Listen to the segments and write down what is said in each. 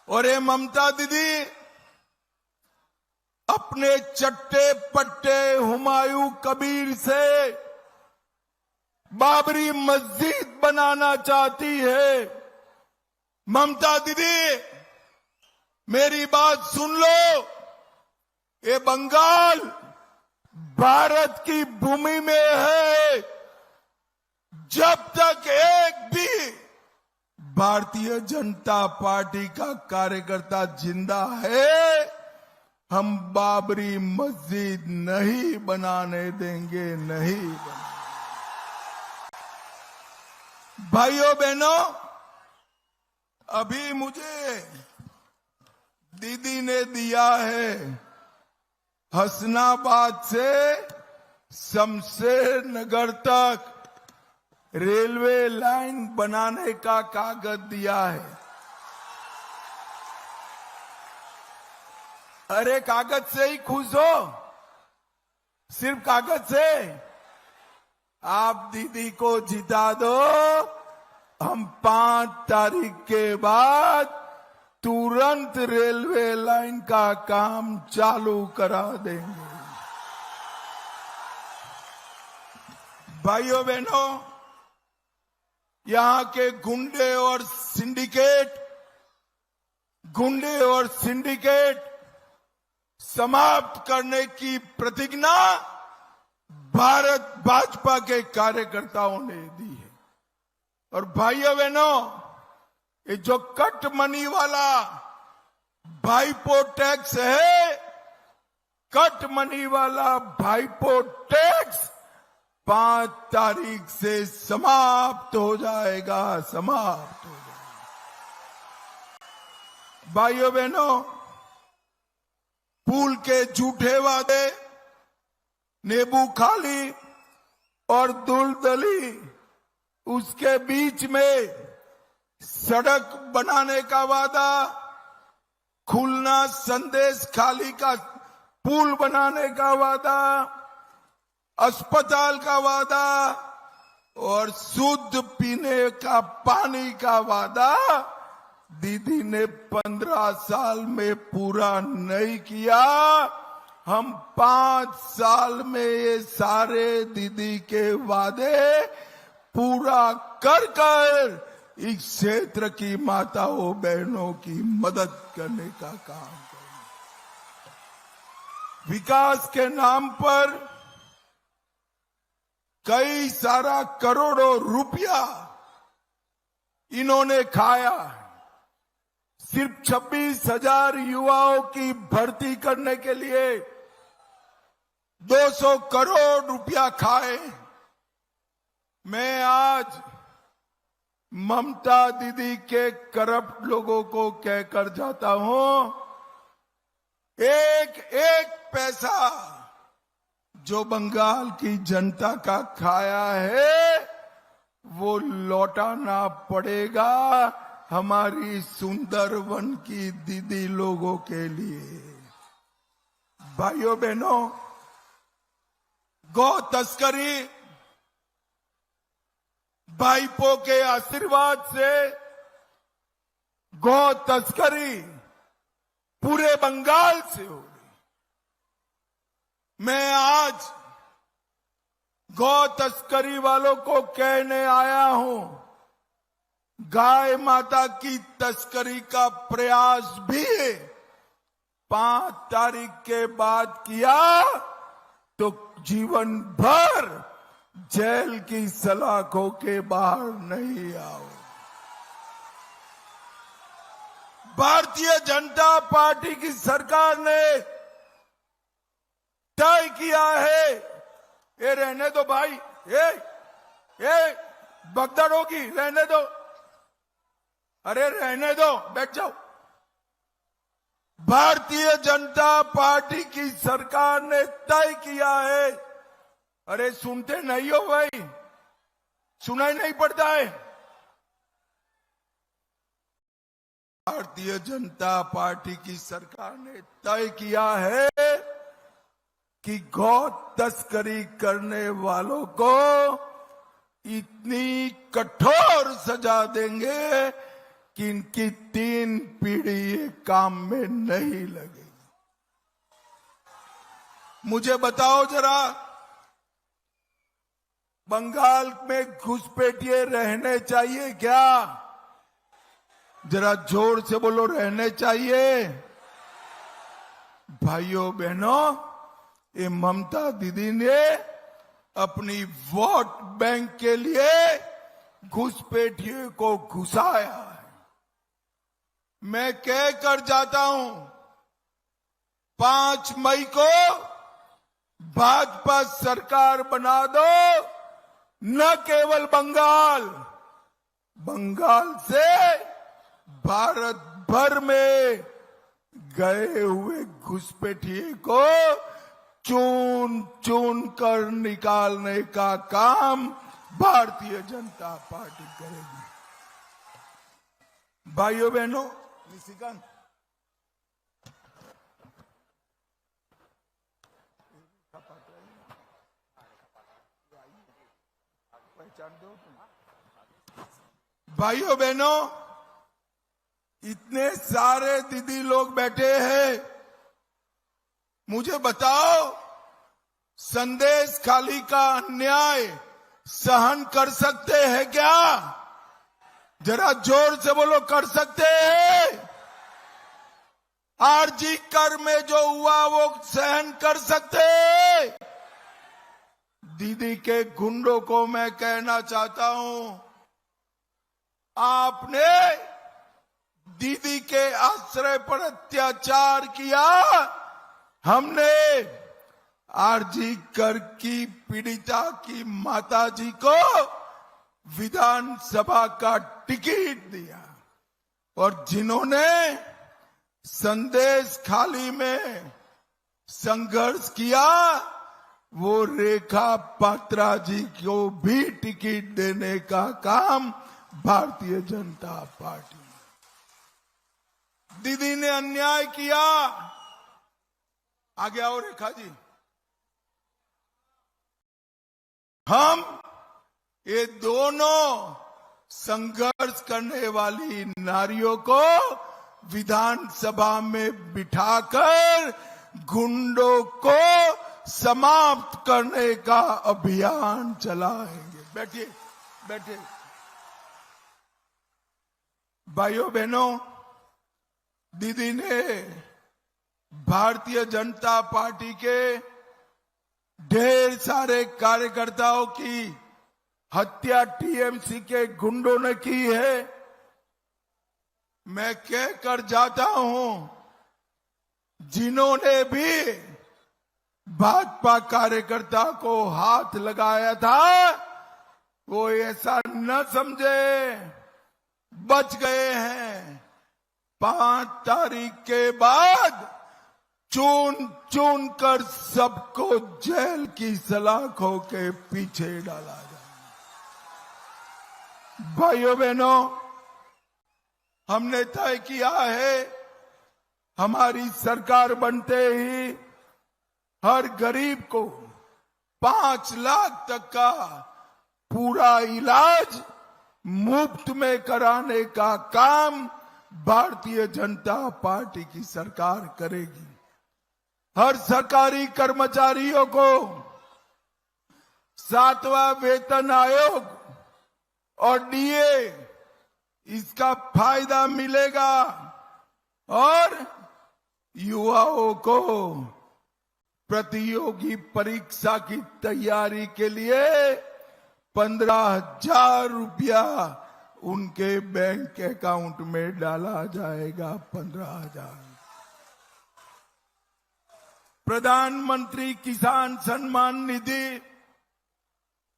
और ये ममता दीदी अपने चट्टे पट्टे हुमायूं कबीर से बाबरी मस्जिद बनाना चाहती है। ममता दीदी मेरी बात सुन लो, ये बंगाल भारत की भूमि में है। जब तक एक भी भारतीय जनता पार्टी का कार्यकर्ता जिंदा है, हम बाबरी मस्जिद नहीं बनाने देंगे, नहीं बनाने। भाइयों बहनों, अभी मुझे दीदी ने दिया है हसनाबाद से शमशेर नगर तक रेलवे लाइन बनाने का कागज दिया है। अरे कागज से ही खुश हो? सिर्फ कागज से? आप दीदी को जिता दो, हम 5 तारीख के बाद तुरंत रेलवे लाइन का काम चालू करा देंगे। भाइयों बहनों, यहां के गुंडे और सिंडिकेट समाप्त करने की प्रतिज्ञा भारत भाजपा के कार्यकर्ताओं ने दी है। और भाइयों बहनों, ये जो कट मनी वाला भाईपो टैक्स है, कट मनी वाला भाईपो टैक्स 5 तारीख से समाप्त हो जाएगा, समाप्त हो जाएगा। भाइयों बहनों, पुल के झूठे वादे, नींबू खाली और दुलदली, उसके बीच में सड़क बनाने का वादा, खुलना संदेश खाली का पुल बनाने का वादा, अस्पताल का वादा और शुद्ध पीने का पानी का वादा दीदी ने 15 साल में पूरा नहीं किया। हम 5 साल में ये सारे दीदी के वादे पूरा कर इस क्षेत्र की माताओं बहनों की मदद करने का काम करेंगे। विकास के नाम पर कई सारा करोड़ों रुपया इन्होंने खाया। सिर्फ 26,000 युवाओं की भर्ती करने के लिए 200 करोड़ रुपया खाए। मैं आज ममता दीदी के करप्ट लोगों को कहकर जाता हूं, एक एक पैसा जो बंगाल की जनता का खाया है वो लौटाना पड़ेगा हमारी सुंदरवन की दीदी लोगों के लिए। भाइयों बहनों, गौ तस्करी भाईपो के आशीर्वाद से गौ तस्करी पूरे बंगाल से हो गई। मैं आज गौ तस्करी वालों को कहने आया हूं, गाय माता की तस्करी का प्रयास भी 5 तारीख के बाद किया तो जीवन भर जेल की सलाखों के बाहर नहीं आओ। भारतीय जनता पार्टी की सरकार ने तय किया है, ये रहने दो भाई, ये भगदड़ होगी, रहने दो, अरे रहने दो, बैठ जाओ। भारतीय जनता पार्टी की सरकार ने तय किया है, अरे सुनते नहीं हो भाई, सुनाई नहीं पड़ता है। भारतीय जनता पार्टी की सरकार ने तय किया है कि गौ तस्करी करने वालों को इतनी कठोर सजा देंगे कि इनकी 3 पीढ़ी ये काम में नहीं लगेगी। मुझे बताओ जरा, बंगाल में घुसपैठिए रहने चाहिए क्या? जरा जोर से बोलो, रहने चाहिए? भाइयों बहनों, ये ममता दीदी ने अपनी वोट बैंक के लिए घुसपैठियों को घुसाया है। मैं कह कर जाता हूं, 5 मई को भाजपा सरकार बना दो, न केवल बंगाल से भारत भर में गए हुए घुसपैठिए को चुन चुन कर निकालने का काम भारतीय जनता पार्टी करेगी। भाइयों बहनों, निशिकांत पहचान दो तुम। भाइयों बहनों, इतने सारे दीदी लोग बैठे हैं, मुझे बताओ, संदेश खाली का अन्याय सहन कर सकते हैं क्या? जरा जोर से बोलो, कर सकते हैं? आरजी कर में जो हुआ वो सहन कर सकते हैं? दीदी के गुंडों को मैं कहना चाहता हूं, आपने दीदी के आश्रय पर अत्याचार किया, हमने आरजी कर की पीड़िता की माताजी को विधानसभा का टिकट दिया, और जिन्होंने संदेश खाली में संघर्ष किया, वो रेखा पात्रा जी को भी टिकट देने का काम भारतीय जनता पार्टी। दीदी ने अन्याय किया। आगे आओ रेखा जी। हम ये दोनों संघर्ष करने वाली नारियों को विधानसभा में बिठाकर गुंडों को समाप्त करने का अभियान चलाएंगे। बैठिए, बैठिए। भाइयों बहनों, दीदी ने भारतीय जनता पार्टी के ढेर सारे कार्यकर्ताओं की हत्या टीएमसी के गुंडों ने की है। मैं कह कर जाता हूं, जिन्होंने भी भाजपा कार्यकर्ता को हाथ लगाया था, वो ऐसा न समझे बच गए हैं। 5 तारीख के बाद चुन चुन कर सबको जेल की सलाखों के पीछे डाला जाए। भाइयों बहनों, हमने तय किया है, हमारी सरकार बनते ही हर गरीब को 5 लाख तक का पूरा इलाज मुफ्त में कराने का काम भारतीय जनता पार्टी की सरकार करेगी। हर सरकारी कर्मचारियों को 7वां वेतन आयोग और डीए इसका फायदा मिलेगा, और युवाओं को प्रतियोगी परीक्षा की तैयारी के लिए 15,000 रुपया उनके बैंक अकाउंट में डाला जाएगा। 15,000। प्रधानमंत्री किसान सम्मान निधि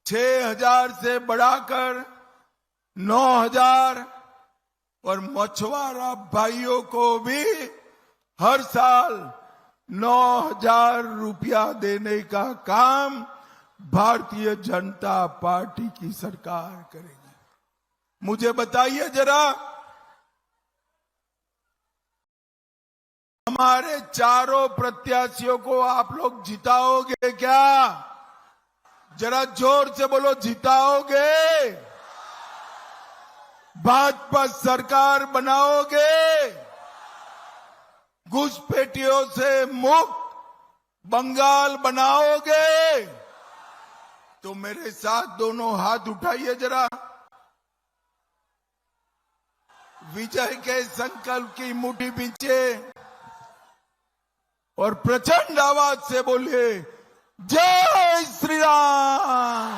6,000 से बढ़ाकर 9,000, और मछुआरा भाइयों को भी हर साल 9,000 रुपया देने का काम भारतीय जनता पार्टी की सरकार करेगी। मुझे बताइए जरा, हमारे चारों प्रत्याशियों को आप लोग जिताओगे क्या? जरा जोर से बोलो, जिताओगे? भाजपा सरकार बनाओगे, घुसपैठियों से मुक्त बंगाल बनाओगे, तो मेरे साथ दोनों हाथ उठाइए जरा। विजय के संकल्प की मुट्ठी पीछे और प्रचंड आवाज से बोलिए, जय श्री राम,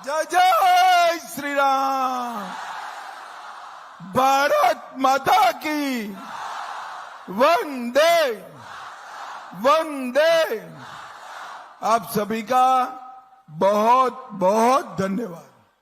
जय जय श्री राम, भारत माता की वंदे वंदे। आप सभी का बहुत बहुत धन्यवाद।